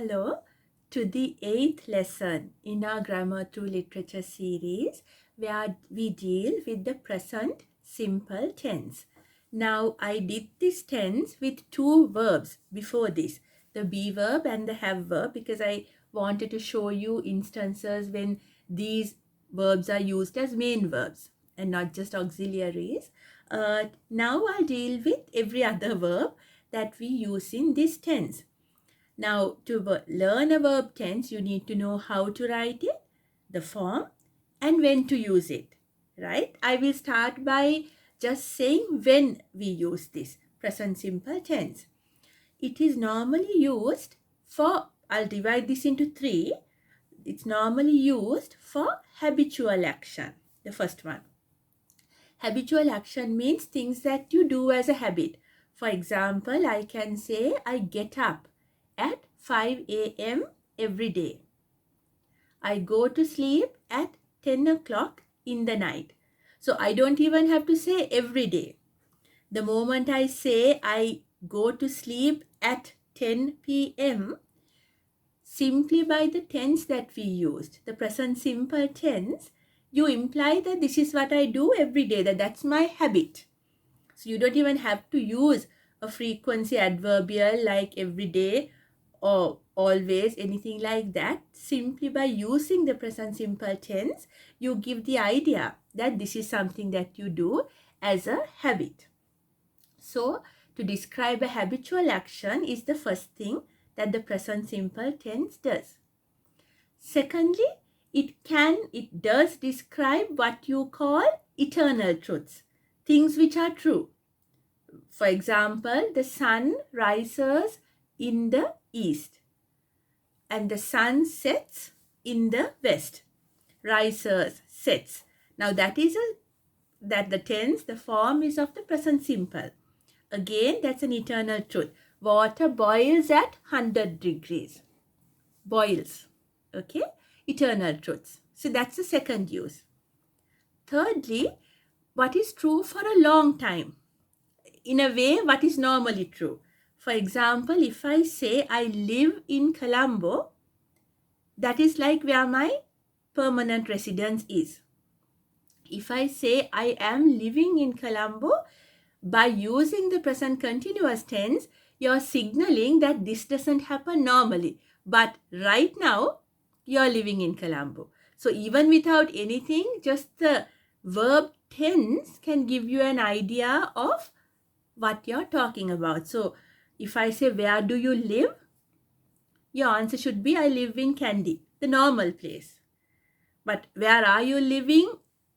Hello to the 8th lesson in our Grammar Through Literature series where we deal with the present simple tense. Now I did this tense with two verbs before this, the be verb and the have verb, because I wanted to show you instances when these verbs are used as main verbs and not just auxiliaries. Now I'll deal with every other verb that we use in this tense. Now, to learn a verb tense, you need to know how to write it, the form, and when to use it, right? I will start by just saying when we use this present simple tense. It is normally used for, I'll divide this into three. It's normally used for habitual action, the first one. Habitual action means things that you do as a habit. For example, I can say I get up at 5 a.m. every day. I go to sleep at 10 o'clock in the night. So I don't even have to say every day. The moment I say I go to sleep at 10 p.m., simply by the tense that we used, the present simple tense, you imply that this is what I do every day, that's my habit. So you don't even have to use a frequency adverbial like every day or always, anything like that. Simply by using the present simple tense, you give the idea that this is something that you do as a habit. So to describe a habitual action is the first thing that the present simple tense does. Secondly, it does describe what you call eternal truths, things which are true. For example, the sun rises in the east and the sun sets in the west. Rises, sets. Now that the tense, the form is of the present simple. Again, that's an eternal truth. Water boils at 100 degrees. Boils. Okay? Eternal truths. So that's the second use. Thirdly, what is true for a long time. In a way, what is normally true. For example, if I say I live in Colombo, that is like where my permanent residence is. If I say I am living in Colombo, by using the present continuous tense, you're signaling that this doesn't happen normally. But right now, you're living in Colombo. So even without anything, just the verb tense can give you an idea of what you're talking about. So if I say, where do you live? Your answer should be, I live in Kandy, the normal place. But where are you living?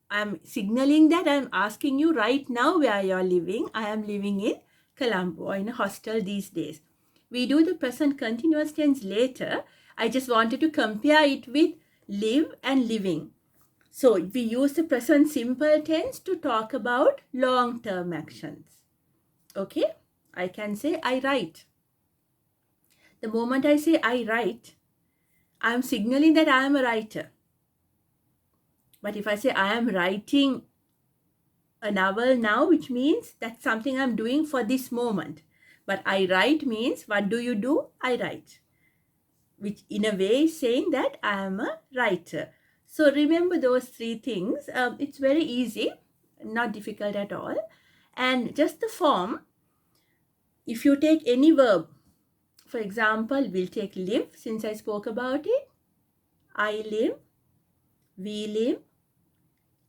I'm signaling that I'm asking you right now where you're living. I am living in Colombo or in a hostel these days. We do the present continuous tense later. I just wanted to compare it with live and living. So we use the present simple tense to talk about long-term actions. Okay, I can say I write. The moment I say I write, I'm signaling that I am a writer. But if I say I am writing a novel now, which means that's something I'm doing for this moment. But I write means, what do you do? I write. Which in a way is saying that I am a writer. So remember those three things. It's very easy, not difficult at all. And just the form, if you take any verb, for example, we'll take live since I spoke about it. I live, we live,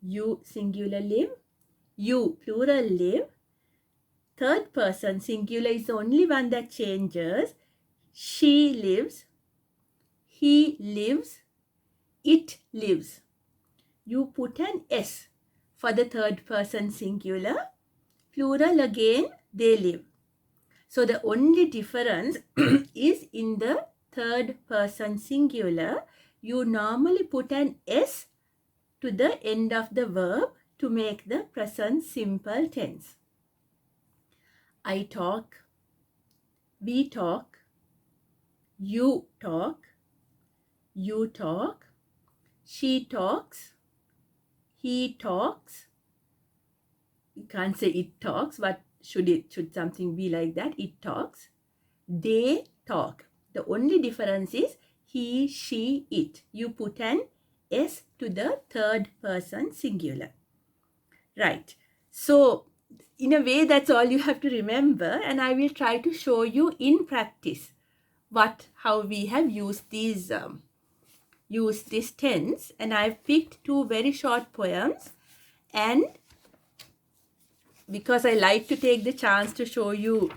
you singular live, you plural live. Third person singular is the only one that changes. She lives, he lives, it lives. You put an S for the third person singular. Plural again, they live. So the only difference is in the third person singular, you normally put an S to the end of the verb to make the present simple tense. I talk, we talk, you talk, you talk, she talks, he talks. You can't say it talks, but should something be like that? It talks. They talk. The only difference is he, she, it. You put an S to the third person singular. Right. So in a way, that's all you have to remember, and I will try to show you in practice how we have used these use this tense. And I've picked two very short poems, and because I like to take the chance to show you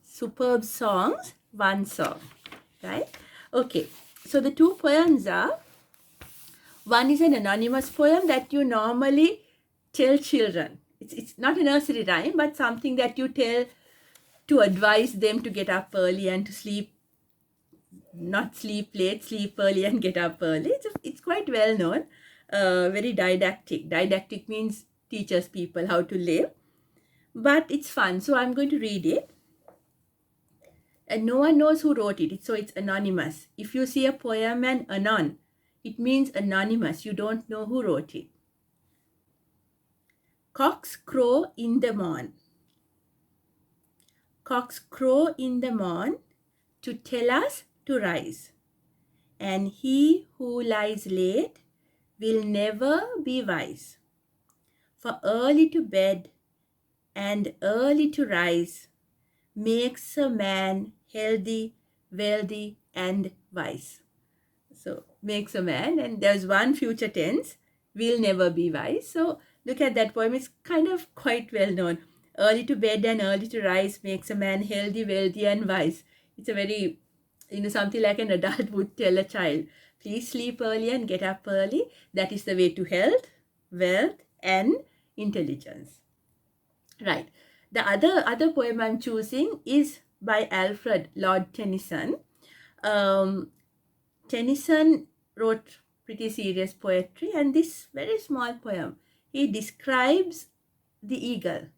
superb songs, one song, right? Okay, so the two poems are, one is an anonymous poem that you normally tell children. It's not a nursery rhyme, but something that you tell to advise them to get up early and to sleep, not sleep late, sleep early and get up early. It's quite well known, very didactic. Didactic means teaches people how to live, but it's fun. So I'm going to read it. And no one knows who wrote it, so it's anonymous. If you see a poem and anon, it means anonymous. You don't know who wrote it. Cocks crow in the morn. Cocks crow in the morn to tell us to rise. And he who lies late will never be wise. For early to bed and early to rise makes a man healthy, wealthy, and wise. So makes a man, and there's one future tense, will never be wise. So look at that poem. It's kind of quite well known. Early to bed and early to rise makes a man healthy, wealthy, and wise. It's a very, something like an adult would tell a child. Please sleep early and get up early. That is the way to health, wealth, and intelligence. Right. The other poem I'm choosing is by Alfred Lord Tennyson. Tennyson wrote pretty serious poetry, and this very small poem, he describes the eagle.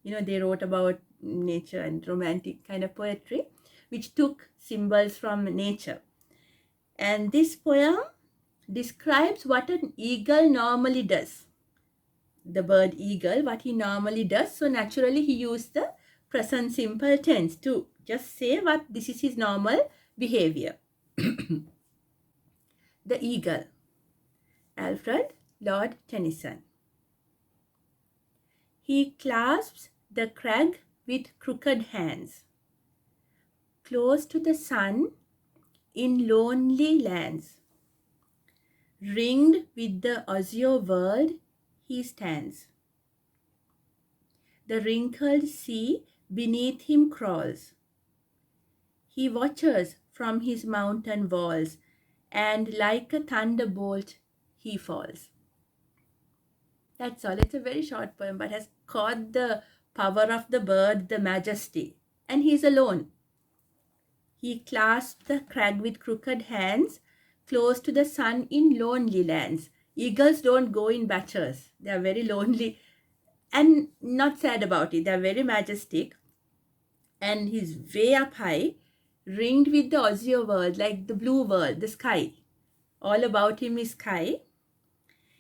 They wrote about nature and romantic kind of poetry, which took symbols from nature. And this poem describes what an eagle normally does. The bird eagle, what he normally does. So naturally he used the present simple tense to just say what this is his normal behavior. The eagle. Alfred Lord Tennyson. He clasps the crag with crooked hands. Close to the sun in lonely lands. Ringed with the azure world he stands. The wrinkled sea beneath him crawls. He watches from his mountain walls, and like a thunderbolt he falls. That's all. It's a very short poem, but has caught the power of the bird, the majesty. And he's alone. He clasps the crag with crooked hands, close to the sun in lonely lands. Eagles don't go in batches. They are very lonely and not sad about it. They are very majestic. And he's way up high, ringed with the azure world, like the blue world, the sky. All about him is sky.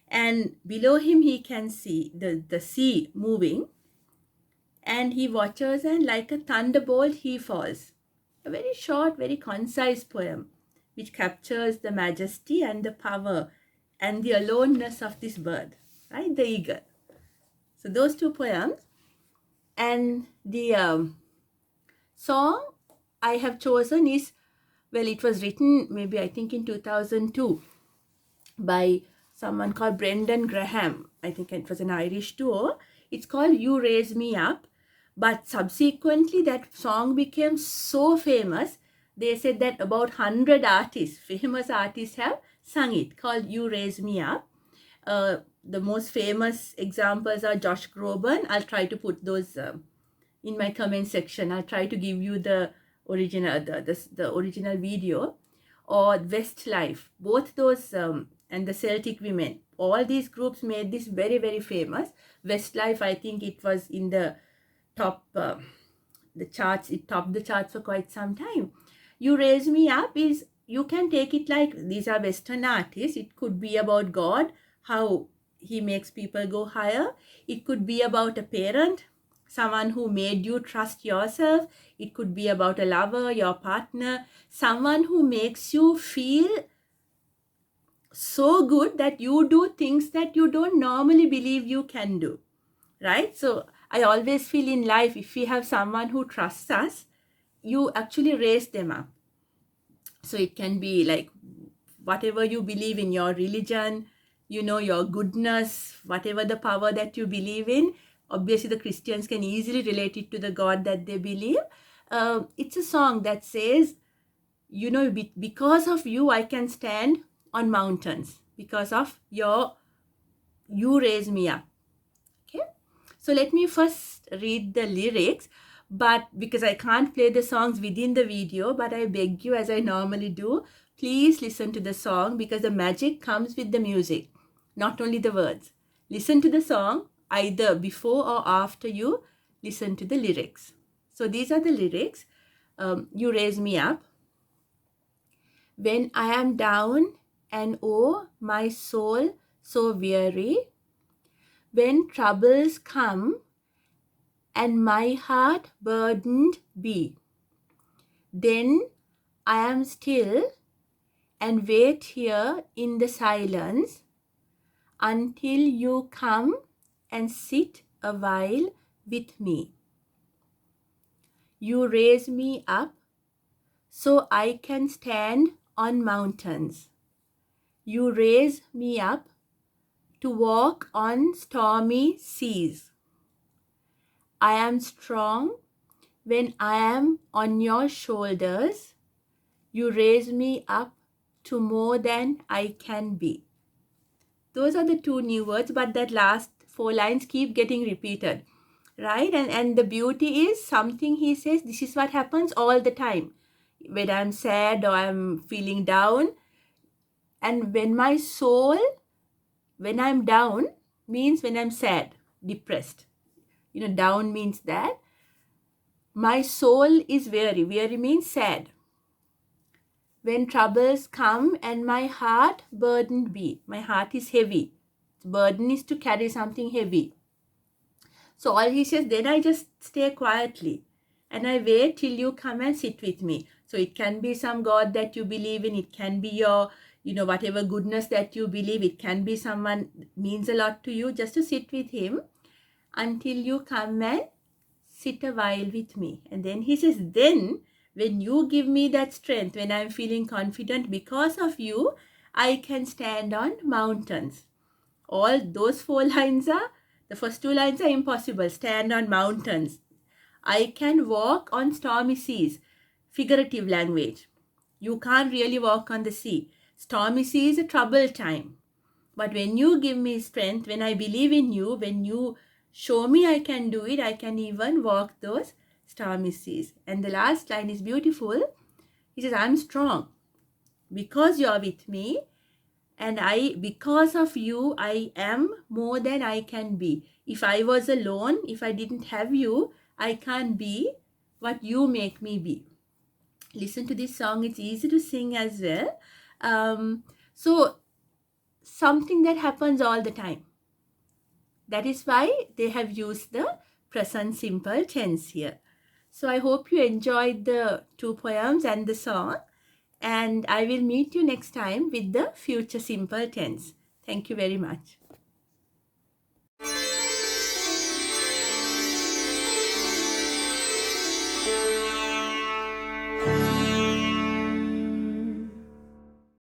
And below him he can see the sea moving. And he watches, and like a thunderbolt he falls. A very short, very concise poem, which captures the majesty and the power and the aloneness of this bird, right? The eagle. So those two poems. And the song I have chosen is, well, it was written maybe I think in 2002 by someone called Brendan Graham. I think it was an Irish duo. It's called You Raise Me Up. But subsequently that song became so famous, they said that about 100 artists, famous artists, have sung it, called You Raise Me Up. The most famous examples are Josh Groban. I'll try to put those in my comment section. I'll try to give you the original, the original video. Or Westlife, both those, and the Celtic Women. All these groups made this very, very famous. Westlife, I think it was in the top, the charts. It topped the charts for quite some time. You Raise Me Up is, you can take it like these are Western artists. It could be about God, how he makes people go higher. It could be about a parent, someone who made you trust yourself. It could be about a lover, your partner, someone who makes you feel so good that you do things that you don't normally believe you can do, right? So I always feel in life, if we have someone who trusts us, you actually raise them up. So it can be like whatever you believe in, your religion, your goodness, whatever the power that you believe in. Obviously, the Christians can easily relate it to the God that they believe. It's a song that says, because of you, I can stand on mountains. Because of you raise me up. Okay. So let me first read the lyrics, but because I can't play the songs within the video, but I beg you, as I normally do, please listen to the song, because the magic comes with the music, not only the words. Listen to the song either before or after you listen to the lyrics. So these are the lyrics. You raise me up. When I am down and oh, my soul so weary, when troubles come and my heart burdened be, then I am still and wait here in the silence until you come and sit a while with me. You raise me up so I can stand on mountains. You raise me up to walk on stormy seas. I am strong when I am on your shoulders. You raise me up to more than I can be. Those are the two new words, but that last 4 lines keep getting repeated, right? And the beauty is, something he says, this is what happens all the time. When I'm sad or I'm feeling down, and when I'm down means when I'm sad, depressed. Down means that. My soul is weary. Weary means sad. When troubles come and my heart burdened be. My heart is heavy. Burden is to carry something heavy. So all he says, then I just stay quietly and I wait till you come and sit with me. So it can be some God that you believe in. It can be your, whatever goodness that you believe. It can be someone means a lot to you, just to sit with him until you come and sit a while with me. And then he says, then when you give me that strength, when I'm feeling confident because of you, I can stand on mountains. All those 4 lines the first 2 lines are impossible. Stand on mountains. I can walk on stormy seas. Figurative language. You can't really walk on the sea. Stormy sea is a troubled time. But when you give me strength, when I believe in you, when you show me I can do it, I can even walk those stormy seas. And the last line is beautiful. He says, I'm strong because you're with me. And because of you, I am more than I can be. If I was alone, if I didn't have you, I can't be what you make me be. Listen to this song. It's easy to sing as well. So something that happens all the time. That is why they have used the present simple tense here. So I hope you enjoyed the 2 poems and the song. And I will meet you next time with the future simple tense. Thank you very much.